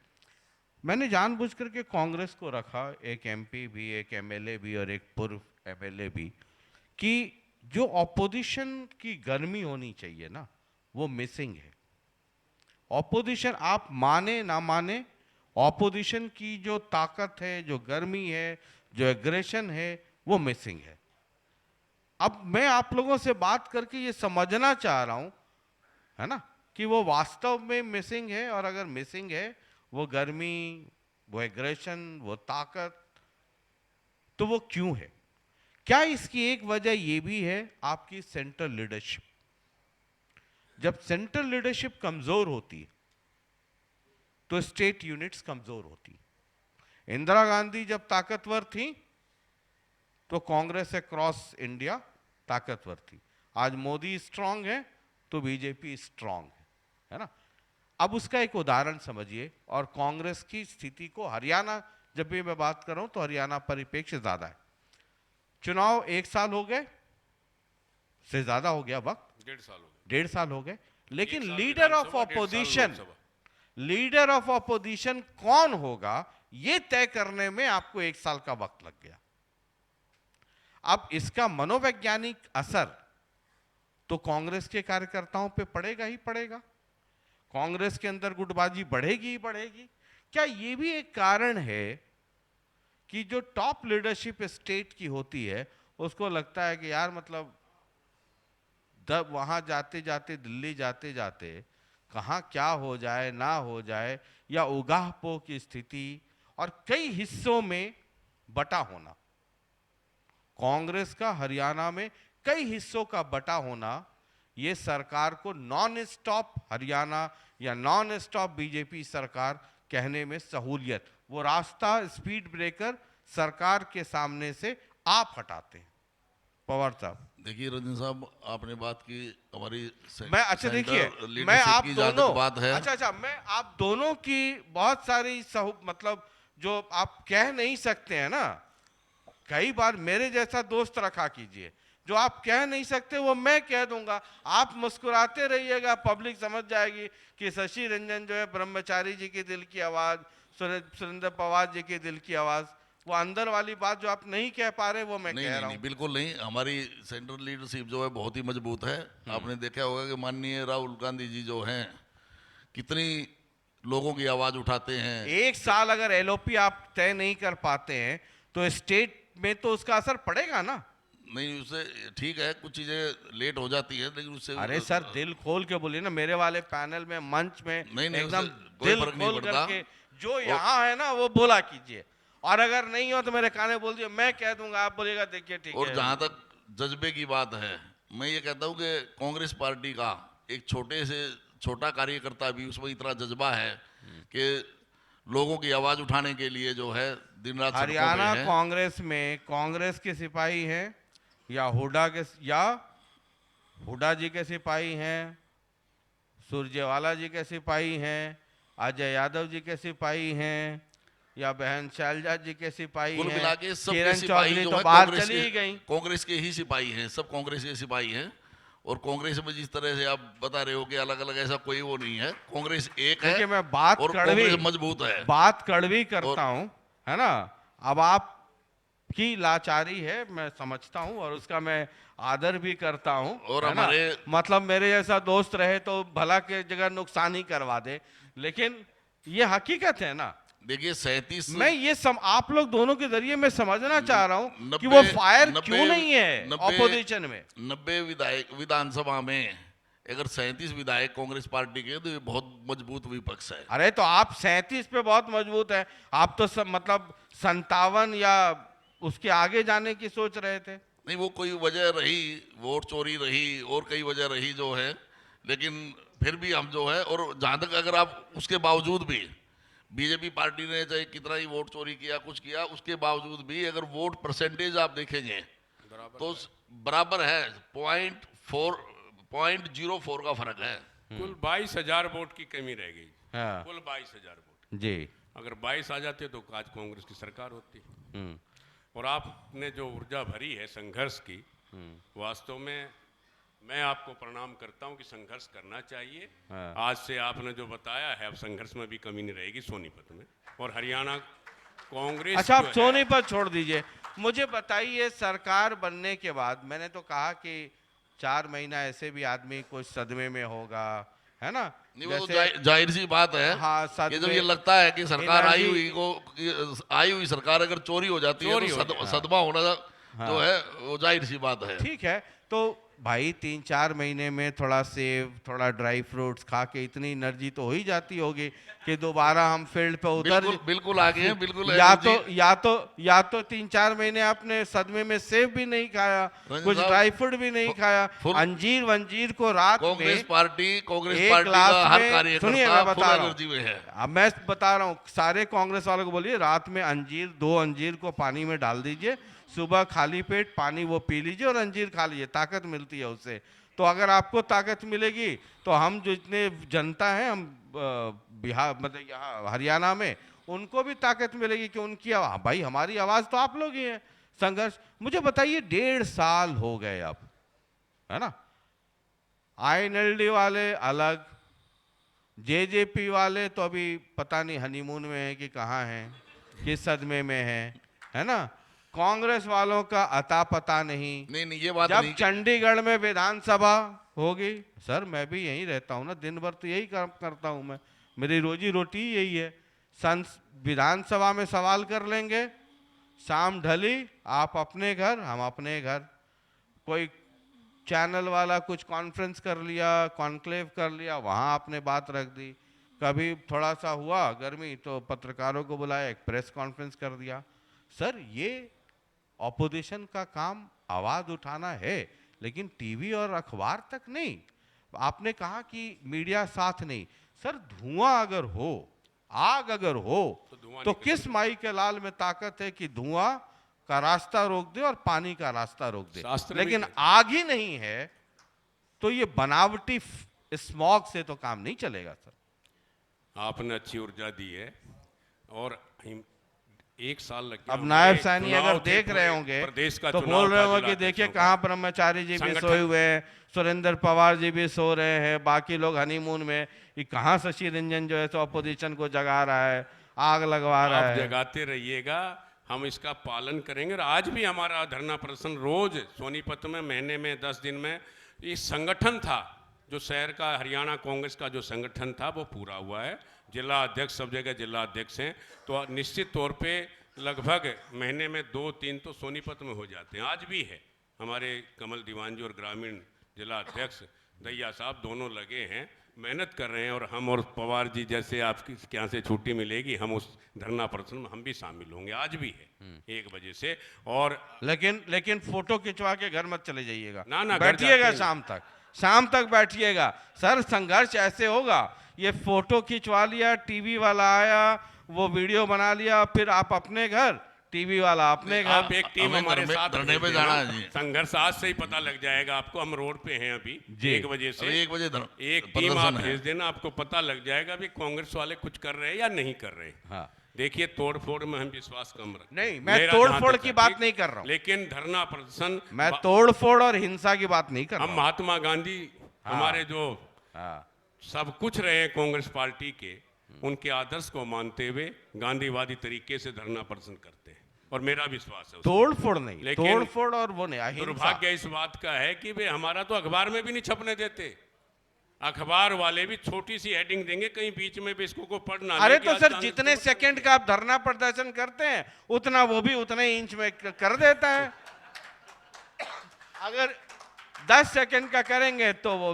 S1: मैंने जानबूझ करके कांग्रेस को रखा, एक MP भी, एक MLA भी और एक पूर्व MLA भी, कि जो ऑपोजिशन की गर्मी होनी चाहिए ना, वो मिसिंग है। ऑपोजिशन, आप माने ना माने, ऑपोजिशन की जो ताकत है, जो गर्मी है, जो एग्रेशन है, वो मिसिंग है। अब मैं आप लोगों से बात करके ये समझना चाह रहा हूं, है ना, कि वो वास्तव में मिसिंग है, और अगर मिसिंग है वो गर्मी, वो एग्रेशन, वो ताकत, तो वो क्यों है? क्या इसकी एक वजह ये भी है आपकी सेंट्रल लीडरशिप? जब सेंट्रल लीडरशिप कमजोर होती है तो स्टेट यूनिट्स कमजोर होती। इंदिरा गांधी जब ताकतवर थी तो कांग्रेस अक्रॉस इंडिया ताकतवर थी। आज मोदी स्ट्रांग है तो बीजेपी स्ट्रांग है ना। अब उसका एक उदाहरण समझिए, और कांग्रेस की स्थिति को हरियाणा, जब भी मैं बात कर रहा हूं तो हरियाणा परिप्रेक्ष्य ज्यादा है। चुनाव 1 साल हो गए से ज्यादा हो गया, वक्त 1.5 साल हो गए, लेकिन लीडर ऑफ ऑपोजिशन कौन होगा ये तय करने में आपको 1 साल का वक्त लग गया। अब इसका मनोवैज्ञानिक असर तो कांग्रेस के कार्यकर्ताओं पे पड़ेगा ही पड़ेगा, कांग्रेस के अंदर गुटबाजी बढ़ेगी ही बढ़ेगी। क्या ये भी एक कारण है कि जो टॉप लीडरशिप स्टेट की होती है उसको लगता है कि यार मतलब वहां जाते जाते, दिल्ली जाते जाते कहां क्या हो जाए ना हो जाए, या उगाहपो की स्थिति और कई हिस्सों में बटा होना, कांग्रेस का हरियाणा में कई हिस्सों का बटा होना, ये सरकार को नॉन स्टॉप हरियाणा या नॉन स्टॉप बीजेपी सरकार कहने में सहूलियत, वो रास्ता, स्पीड ब्रेकर सरकार के सामने से आप हटाते हैं। पवार साहब
S3: देखिए रंजन साहब, आपने बात की हमारी
S1: मैं अच्छा देखिए, मैं
S3: लीडरशिप
S1: आप
S3: की जहाँ
S1: दोनों
S3: तक बात है।
S1: अच्छा मैं आप दोनों की बहुत सारी मतलब जो आप कह नहीं सकते हैं ना, कई बार मेरे जैसा दोस्त रखा कीजिए, जो आप कह नहीं सकते वो मैं कह दूंगा, आप मुस्कुराते रहिएगा, पब्लिक समझ जाएगी कि शशि रंजन जो है ब्रह्मचारी जी की दिल की आवाज, सुरेंद्र पवार जी की दिल की आवाज, वो अंदर वाली बात जो आप नहीं कह पा रहे वो मैं
S3: नहीं
S1: कह
S3: नहीं
S1: रहा
S3: नहीं,
S1: हूँ।
S3: बिल्कुल नहीं। हमारी सेंट्रल लीडरशिप जो है बहुत ही मजबूत है। आपने देखा होगा कि माननीय राहुल गांधी जी जो हैं कितनी लोगों की आवाज उठाते हैं।
S1: एक साल अगर एलओपी आप तय नहीं कर पाते हैं तो स्टेट में तो उसका असर पड़ेगा ना।
S3: नहीं, उससे ठीक है, कुछ चीजें लेट हो जाती है, लेकिन उससे
S1: अरे सर दिल खोल के बोलिए ना, मेरे वाले पैनल में मंच में
S3: नहीं नहीं,
S1: एकदम
S3: उससे कोई
S1: दिल
S3: फर्क नहीं
S1: खोल
S3: पड़ता।
S1: करके जो यहाँ है ना वो बोला कीजिए, और अगर नहीं हो तो मेरे काने बोल दिए, मैं कह दूंगा, आप बोलिएगा देखिए ठीक
S3: और
S1: है।
S3: जहां तक जज्बे की बात है, मैं ये कहता हूं कि कांग्रेस पार्टी का एक छोटे से छोटा कार्यकर्ता भी उसमें इतना जज्बा है कि लोगों की आवाज उठाने के लिए जो है दिन रात सड़कों पे
S1: हरियाणा
S3: है।
S1: कांग्रेस में कांग्रेस के सिपाही हैं या हुडा जी के सिपाही हैं, सुरजेवाला जी के सिपाही हैं, अजय यादव जी के सिपाही हैं, या बहन शैलजा जी के सिपाही
S3: कुल
S1: हैं,
S3: मिला के सबके
S1: किरण
S3: सिपाही
S1: चौधरी
S3: जो
S1: तो
S3: है
S1: बाहर चली ही गई।
S3: कांग्रेस के ही सिपाही हैं, सब कांग्रेस के सिपाही हैं। और कांग्रेस में जिस तरह से आप बता रहे हो कि अलग अलग, ऐसा कोई वो नहीं है। कांग्रेस एक है
S1: देखिए मैं बात
S3: और
S1: कड़वी
S3: कांग्रेस मजबूत है।
S1: बात कड़वी करता
S3: और
S1: हूं, है ना। अब आप की लाचारी है, मैं समझता हूं और उसका मैं आदर भी करता हूं,
S3: और
S1: है ना।
S3: हमारे
S1: मतलब मेरे जैसा दोस्त रहे तो भला के जगह नुकसान ही करवा दे, लेकिन ये हकीकत है ना।
S3: देखिए 37
S1: मैं ये आप लोग दोनों के जरिए मैं समझना चाह रहा हूं कि
S3: 90
S1: वो फायर क्यों
S3: 90
S1: नहीं है
S3: 90
S1: ऑपोजिशन में।
S3: 90 विधायक विधानसभा में अगर 37 विधायक कांग्रेस पार्टी के, तो ये बहुत मजबूत विपक्ष है।
S1: अरे तो आप 37 पे बहुत मजबूत है, आप तो सब मतलब 57 या उसके आगे जाने की सोच रहे थे।
S3: नहीं, वो कोई वजह रही, वोट चोरी रही और कई वजह रही जो है, लेकिन फिर भी हम जो है, और जहां तक अगर आप उसके बावजूद भी बीजेपी पार्टी ने चाहे कितना ही वोट चोरी किया, कुछ किया, उसके बावजूद भी अगर वोट परसेंटेज आप देखेंगे तो बराबर है। 0.04 का फर्क है।
S2: कुल 22,000 वोट की कमी रह गई।
S1: हाँ
S2: कुल 22,000 वोट।
S1: जी।
S2: अगर 22 आ जाते तो आज कांग्रेस की सरकार होती। और आपने जो ऊर्जा भरी है संघर्ष की, वास्तव में मैं आपको प्रणाम करता हूं कि संघर्ष करना चाहिए।
S1: हाँ।
S2: आज से आपने जो बताया है, अब संघर्ष में भी कमी नहीं रहेगी सोनीपत में और हरियाणा कांग्रेस।
S1: अच्छा आप
S2: जो है,
S1: सोनीपत छोड़ दीजिए, मुझे बताइए सरकार बनने के बाद, मैंने तो कहा कि 4 महीना ऐसे भी आदमी कुछ सदमे में होगा, है ना।
S3: नहीं, वो तो जाहिर सी बात है।
S1: हाँ
S3: कि जब
S1: सदमे,
S3: ये लगता है कि सरकार आई
S1: एनर्जी,
S3: हुई सरकार अगर चोरी हो जाती है
S2: चोरी
S3: तो
S2: हो जाए।
S3: सदमा होना जो है वो जाहिर सी बात है।
S1: ठीक है। तो भाई 3-4 महीने में थोड़ा सेब, थोड़ा ड्राई फ्रूट्स खा के इतनी एनर्जी तो हो ही जाती होगी कि दोबारा हम फील्ड पे उतर
S3: बिल्कुल आगे हैं, बिल्कुल
S1: या तो 3-4 महीने आपने सदमे में सेब भी नहीं खाया,
S3: रंजन
S1: कुछ
S3: साहब,
S1: ड्राई फ्रूट भी नहीं खाया,
S3: फुल
S1: अंजीर को रात
S3: कांग्रेस
S1: में
S3: पार्टी
S1: एक
S3: का हर
S1: ग्लास में, सुनिए
S3: कार्यकर्ता
S1: मैं
S3: फुल
S1: बता रहा
S3: एनर्जी में है।
S1: हूँ, अब मैं बता रहा हूँ सारे कांग्रेस वालों को बोलिए, रात में 2 अंजीर को पानी में डाल दीजिए, सुबह खाली पेट पानी वो पी लीजिए और अंजीर खा लीजिए, ताकत मिलती है उससे। तो अगर आपको ताकत मिलेगी तो हम जो इतने जनता है, हम बिहार मतलब यहाँ हरियाणा में, उनको भी ताकत मिलेगी कि उनकी भाई हमारी आवाज तो आप लोग ही हैं। संघर्ष, मुझे बताइए 1.5 साल हो गए अब, है ना। INLD वाले अलग, JJP वाले तो अभी पता नहीं हनीमून में है कि कहाँ हैं, किस सदमे में है ना। कांग्रेस वालों का अता पता नहीं।
S3: नहीं ये बात
S1: जब
S3: नहीं।
S1: चंडीगढ़ में विधानसभा होगी, सर मैं भी यहीं रहता हूँ ना, दिन भर तो यही काम करता हूँ मैं, मेरी रोजी रोटी यही है। विधानसभा में सवाल कर लेंगे, शाम ढली आप अपने घर, हम अपने घर, कोई चैनल वाला कुछ कॉन्फ्रेंस कर लिया, कॉन्क्लेव कर लिया, वहाँ आपने बात रख दी। कभी थोड़ा सा हुआ गर्मी तो पत्रकारों को बुलाया, एक प्रेस कॉन्फ्रेंस कर दिया। सर ये ऑपोजिशन का काम आवाज उठाना है, लेकिन टीवी और अखबार तक नहीं। आपने कहा कि मीडिया साथ नहीं, सर धुआं अगर हो, आग अगर हो, तो किस माई के लाल में ताकत है कि धुआं का रास्ता रोक दे और पानी का रास्ता रोक दे,
S2: शास्त्र में
S1: लेकिन
S2: कहते
S1: आग ही नहीं है तो ये बनावटी स्मॉग से तो काम नहीं चलेगा सर।
S2: आपने अच्छी ऊर्जा दी है और एक साल लग गया।
S1: अब नायब
S2: हमारे
S1: साहनी
S2: चुनाव
S1: अगर
S2: थे,
S1: देख
S2: पूरे
S1: रहे होंगे
S2: प्रदेश का
S1: तो
S2: चुनाव
S1: बोल रहे
S2: था
S1: होंगे
S2: जिला
S1: कि देखिए
S2: अध्यक्षों का।
S1: कहाँ ब्रह्मचारी जी भी
S2: संगठन-
S1: सोए हुए हैं, सुरेंद्र पवार जी भी सो रहे हैं, बाकी लोग हनीमून में, ये कहाँ शशि रंजन जो है तो अपोजिशन को जगा रहा है, आग लगवा रहा
S2: आप
S1: है।
S2: जगाते रहिएगा, हम इसका पालन करेंगे। और आज भी हमारा धरना प्रदर्शन रोज सोनीपत में महीने में 10 दिन में, ये संगठन था जो शहर का हरियाणा कांग्रेस का जो संगठन था वो पूरा हुआ है। जिला अध्यक्ष सब जगह जिला अध्यक्ष हैं, तो निश्चित तौर पे लगभग महीने में 2-3 तो सोनीपत में हो जाते हैं। आज भी है हमारे कमल दीवान जी और ग्रामीण जिला अध्यक्ष दैया साहब दोनों लगे हैं, मेहनत कर रहे हैं। और हम और पवार जी जैसे आपकी यहाँ से छुट्टी मिलेगी, हम उस धरना प्रदर्शन में हम भी शामिल होंगे। आज भी है 1 बजे से। और
S1: लेकिन फोटो खिंचवा के घर मत चले जाइएगा,
S2: ना, घर
S1: बैठिएगा
S2: जाते हैं।
S1: शाम तक बैठिएगा सर। संघर्ष ऐसे होगा, ये फोटो खिंचवा लिया, टीवी वाला आया वो वीडियो बना लिया, फिर आप अपने घर, टीवी वाला अपने घर।
S2: आप एक टीम
S3: हमें
S2: हमारे साथ
S3: धरने पे
S2: भेज
S3: जाना
S2: देना।
S3: है जी।
S2: संघर्ष आज से ही पता लग जाएगा आपको। हम रोड पे हैं अभी
S1: जी।
S2: 1 बजे से।
S3: 1 बजे
S2: एक टीम आप भेज देना, आपको पता लग जाएगा भी कांग्रेस वाले कुछ कर रहे हैं या नहीं कर रहे।
S1: हाँ।
S2: देखिए, तोड़ फोड़ में हम विश्वास कम रखते
S1: नहीं,
S2: हैं।
S1: मैं
S2: मेरा
S1: तोड़
S2: जहां
S1: फोड़
S2: तक
S1: की
S2: है,
S1: बात
S2: ठीक?
S1: नहीं कर रहा हूं।
S2: लेकिन धरना प्रदर्शन
S1: मैं तोड़ फोड़ और हिंसा की बात नहीं कर
S2: हम
S1: रहा हूं।
S2: महात्मा गांधी हमारे जो
S1: हाँ।
S2: सब कुछ रहे हैं कांग्रेस पार्टी के, उनके आदर्श को मानते हुए गांधीवादी तरीके से धरना प्रदर्शन करते हैं और मेरा विश्वास है उसमें।
S1: तोड़ फोड़ नहीं,
S2: लेकिन
S1: तोड़ फोड़ और वो नहीं, अहिंसा।
S2: दुर्भाग्य इस बात का है कि वे हमारा तो अखबार में भी नहीं छपने देते। अखबार वाले भी छोटी सी हेडिंग देंगे, कहीं बीच में भी इसको पढ़ ना ले
S1: अरे
S2: कि
S1: तो
S2: आज
S1: सर
S2: कांग्रेस
S1: जितने
S2: को-
S1: सेकंड का आप धरना प्रदर्शन करते हैं उतना वो भी उतने इंच में कर देता है। अगर 10 सेकंड का करेंगे तो वो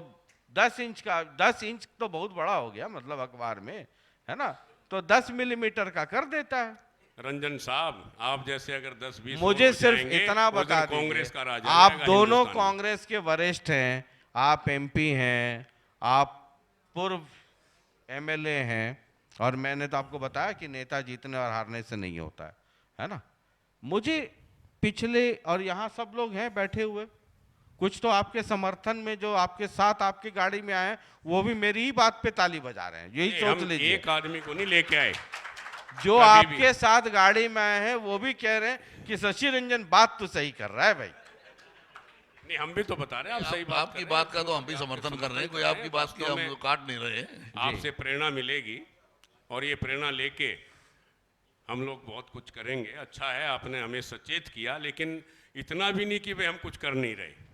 S1: 10 इंच का, 10 इंच तो बहुत बड़ा हो गया मतलब अखबार में, है ना, तो 10 मिलीमीटर का कर देता है।
S2: रंजन साहब, आप जैसे अगर 10-20
S1: मुझे
S2: हो
S1: सिर्फ
S2: जाएंगे,
S1: इतना
S2: उस दिन
S1: बता
S2: कांग्रेस का
S1: दीजिए,
S2: राज
S1: आप
S2: आएगा
S1: दोनों
S2: हिंदुस्तान में।
S1: कांग्रेस के वरिष्ठ हैं, आप एमपी हैं, आप पूर्व एमएलए हैं, और मैंने तो आपको बताया कि नेता जीतने और हारने से नहीं होता है ना। मुझे पिछले, और यहाँ सब लोग हैं बैठे हुए, कुछ तो आपके समर्थन में जो आपके साथ आपकी गाड़ी में आए हैं, वो भी मेरी ही बात पे ताली बजा रहे हैं, यही
S2: नहीं,
S1: सोच
S2: हम
S1: लीजिए।
S2: एक आदमी को नहीं लेके आए।
S1: जो
S2: कभी
S1: आपके साथ गाड़ी में आए हैं वो भी कह रहे हैं कि शशि रंजन बात तो सही कर रहा है भाई।
S2: नहीं, हम भी तो बता रहे हैं, आप सही बात
S3: आपकी
S2: कर रहे
S3: बात
S2: हैं।
S3: का तो हम भी समर्थन कर रहे हैं, कोई आपकी बात की
S2: वास्तव
S3: हम
S2: में
S3: काट नहीं रहे हैं।
S2: आपसे प्रेरणा मिलेगी और ये प्रेरणा लेके हम लोग बहुत कुछ करेंगे। अच्छा है आपने हमें सचेत किया, लेकिन इतना भी नहीं कि वे हम कुछ कर नहीं रहे।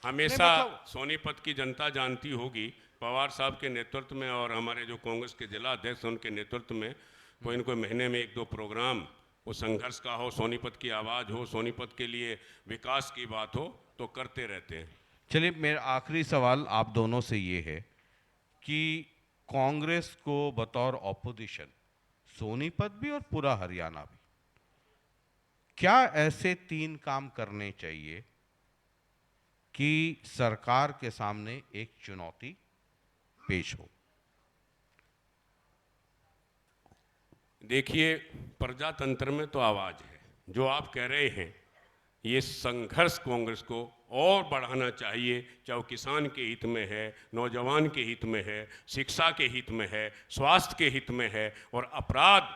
S2: हमेशा सोनीपत की जनता जानती होगी, पवार साहब के नेतृत्व में और हमारे जो कांग्रेस के जिला अध्यक्ष उनके नेतृत्व में कोई न कोई महीने में 1-2 प्रोग्राम, वो संघर्ष का हो, सोनीपत की आवाज़ हो, सोनीपत के लिए विकास की बात हो, तो करते रहते हैं।
S1: चलिए, मेरा आखिरी सवाल आप दोनों से ये है कि कांग्रेस को बतौर ऑपोजिशन सोनीपत भी और पूरा हरियाणा भी, क्या ऐसे 3 काम करने चाहिए कि सरकार के सामने एक चुनौती पेश हो?
S2: देखिए, प्रजातंत्र में तो आवाज़ है। जो आप कह रहे हैं, ये संघर्ष कांग्रेस को और बढ़ाना चाहिए, चाहे वो किसान के हित में है, नौजवान के हित में है, शिक्षा के हित में है, स्वास्थ्य के हित में है। और अपराध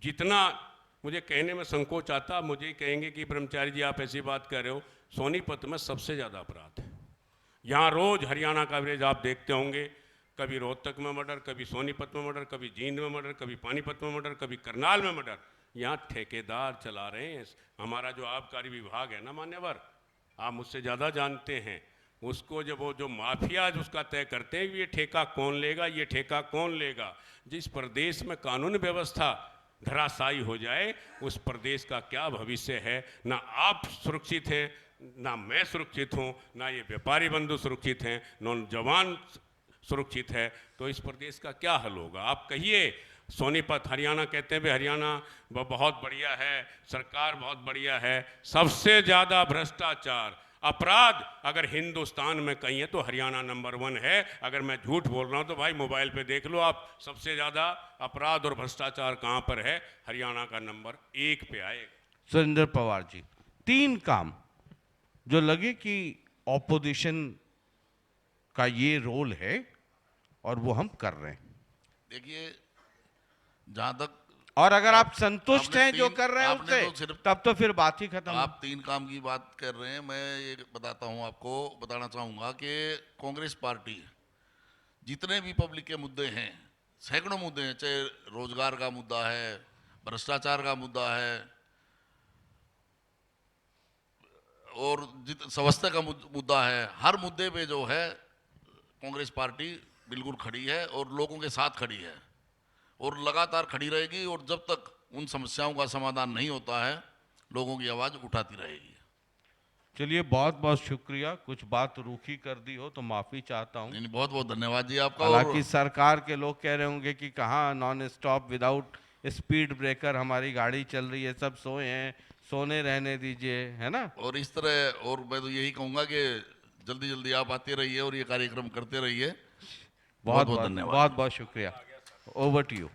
S2: जितना, मुझे कहने में संकोच आता, मुझे कहेंगे कि ब्रह्मचारी जी आप ऐसी बात कर रहे हो, सोनीपत में सबसे ज़्यादा अपराध है। यहाँ रोज़ हरियाणा का एवरेज आप देखते होंगे, कभी रोहतक में मर्डर, कभी सोनीपत में मर्डर, कभी जींद में मर्डर, कभी पानीपत में मर्डर, कभी करनाल में मर्डर। यहाँ ठेकेदार चला रहे हैं। हमारा जो आबकारी विभाग है ना मान्यवर, आप मुझसे ज़्यादा जानते हैं, उसको जब वो जो माफिया उसका तय करते हैं ये ठेका कौन लेगा, ये ठेका कौन लेगा। जिस प्रदेश में कानून व्यवस्था धराशायी हो जाए, उस प्रदेश का क्या भविष्य है। ना आप सुरक्षित हैं, ना मैं सुरक्षित हूँ, ना ये व्यापारी बंधु सुरक्षित हैं, नौजवान सुरक्षित है, तो इस प्रदेश का क्या हल होगा। आप कहिए, सोनीपत हरियाणा कहते हैं, हरियाणा बहुत बढ़िया है, सरकार बहुत बढ़िया है। सबसे ज़्यादा भ्रष्टाचार, अपराध अगर हिंदुस्तान में कहीं है तो हरियाणा नंबर 1 है। अगर मैं झूठ बोल रहा हूँ तो भाई मोबाइल पे देख लो आप, सबसे ज़्यादा अपराध और भ्रष्टाचार कहाँ पर है, हरियाणा का नंबर 1 पे आएगा।
S1: सुरेंद्र पवार जी, 3 काम जो लगे कि ऑपोजिशन का ये रोल है और वो हम कर रहे हैं,
S3: देखिए, जहां तक
S1: और अगर आप संतुष्ट
S3: आपने
S1: हैं जो
S3: 3
S1: कर रहे हैं
S3: आपने
S1: उससे,
S3: तो सिर्फ
S1: तब तो फिर बात ही खत्म।
S3: आप 3 काम की बात कर रहे हैं। मैं ये बताता हूं, आपको बताना चाहूंगा कि कांग्रेस पार्टी जितने भी पब्लिक के मुद्दे हैं, सैकड़ों मुद्दे हैं, चाहे रोजगार का मुद्दा है, भ्रष्टाचार का मुद्दा है, और स्वास्थ्य का मुद्दा है, हर मुद्दे पे जो है कांग्रेस पार्टी बिल्कुल खड़ी है और लोगों के साथ खड़ी है और लगातार खड़ी रहेगी। और जब तक उन समस्याओं का समाधान नहीं होता है, लोगों की आवाज उठाती रहेगी।
S1: चलिए, बहुत बहुत शुक्रिया। कुछ बात रूखी कर दी हो तो माफी चाहता हूँ।
S3: नहीं, बहुत बहुत धन्यवाद जी आपका।
S1: हालांकि
S3: और
S1: सरकार के लोग कह रहे होंगे कि कहाँ non stop without speed breaker हमारी गाड़ी चल रही है, सब सोए हैं, सोने रहने दीजिए, है ना।
S3: और इस तरह, और मैं तो यही कहूंगा कि जल्दी जल्दी आप आते रहिए और ये कार्यक्रम करते रहिए। बहुत
S1: बहुत
S3: बहुत
S1: बहुत
S3: धन्यवाद।
S1: बहुत बहुत शुक्रिया। Over to you.